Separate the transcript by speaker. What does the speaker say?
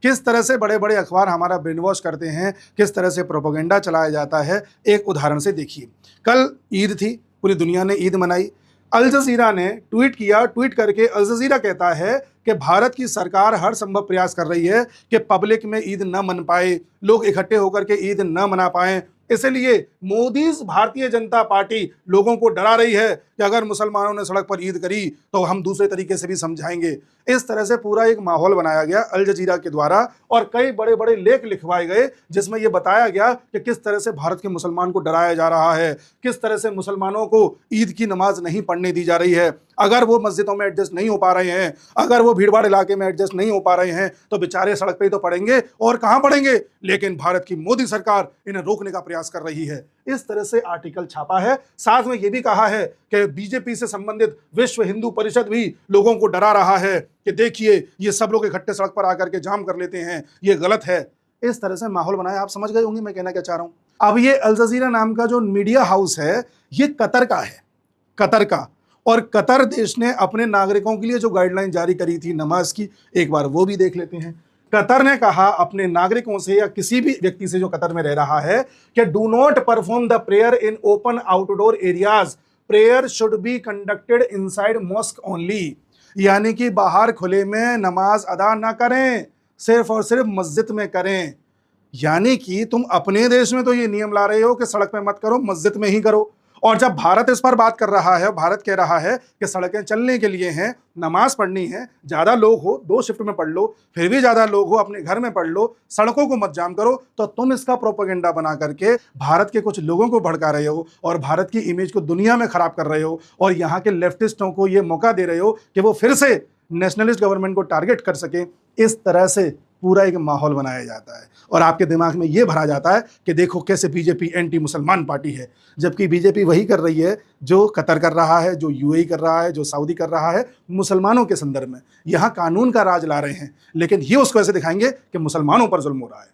Speaker 1: किस तरह से बड़े बड़े अखबार हमारा ब्रेन वॉश करते हैं, किस तरह से प्रोपेगेंडा चलाया जाता है। एक उदाहरण से देखिए, कल ईद थी, पूरी दुनिया ने ईद मनाई। अल जजीरा ने ट्वीट किया, ट्वीट करके अल जजीरा कहता है कि भारत की सरकार हर संभव प्रयास कर रही है कि पब्लिक में ईद न मन पाए, लोग इकट्ठे होकर के ईद न मना पाएं, इसलिए मोदी भारतीय जनता पार्टी लोगों को डरा रही है कि अगर मुसलमानों ने सड़क पर ईद करी तो हम दूसरे तरीके से भी समझाएंगे। इस तरह से पूरा एक माहौल बनाया गया अल जजीरा के द्वारा और कई बड़े बड़े लेख लिखवाए गए जिसमें यह बताया गया कि किस तरह से भारत के मुसलमान को डराया जा रहा है, किस तरह से मुसलमानों को ईद की नमाज नहीं पढ़ने दी जा रही है। अगर वो मस्जिदों में एडजस्ट नहीं हो पा रहे हैं, अगर वो भीड़भाड़ इलाके में एडजस्ट नहीं हो पा रहे हैं तो बेचारे सड़क पे ही तो पड़ेंगे, और कहां पड़ेंगे। लेकिन भारत की मोदी सरकार इन्हें रोकने का प्रयास कर रही है। इस तरह से आर्टिकल छापा है। साथ में यह भी कहा है कि बीजेपी से संबंधित विश्व हिंदू परिषद भी लोगों को डरा रहा है कि देखिए ये सब लोग इकट्ठे सड़क पर आकर के जाम कर लेते हैं, ये गलत है। इस तरह से माहौल बनाया। आप समझ गए होंगे मैं कहना क्या चाह रहा हूं। अब ये अल जजीरा नाम का जो मीडिया हाउस है ये कतर का है, कतर का। और कतर देश ने अपने नागरिकों के लिए जो गाइडलाइन जारी करी थी नमाज की, एक बार वो भी देख लेते हैं। कतर ने कहा अपने नागरिकों से या किसी भी व्यक्ति से जो कतर में रह रहा है कि do not perform the prayer in open outdoor areas, prayer should be conducted inside mosque only. यानी कि बाहर खुले में नमाज अदा ना करें, सिर्फ और सिर्फ मस्जिद में करें। यानी कि तुम अपने देश में तो ये नियम ला रहे हो कि सड़क में मत करो, मस्जिद में ही करो। और जब भारत इस पर बात कर रहा है, भारत कह रहा है कि सड़कें चलने के लिए हैं, नमाज पढ़नी है, ज़्यादा लोग हो 2 शिफ्ट में पढ़ लो, फिर भी ज़्यादा लोग हो अपने घर में पढ़ लो, सड़कों को मत जाम करो, तो तुम इसका प्रोपेगेंडा बना करके भारत के कुछ लोगों को भड़का रहे हो और भारत की इमेज को दुनिया में खराब कर रहे हो और यहाँ के लेफ्टिस्टों को ये मौका दे रहे हो कि वो फिर से नेशनलिस्ट गवर्नमेंट को टारगेट कर सके। इस तरह से पूरा एक माहौल बनाया जाता है और आपके दिमाग में यह भरा जाता है कि देखो कैसे बीजेपी एंटी मुसलमान पार्टी है, जबकि बीजेपी वही कर रही है जो कतर कर रहा है, जो यूएई कर रहा है, जो सऊदी कर रहा है मुसलमानों के संदर्भ में। यहाँ कानून का राज ला रहे हैं, लेकिन ये उसको ऐसे दिखाएंगे कि मुसलमानों पर जुल्म हो रहा है।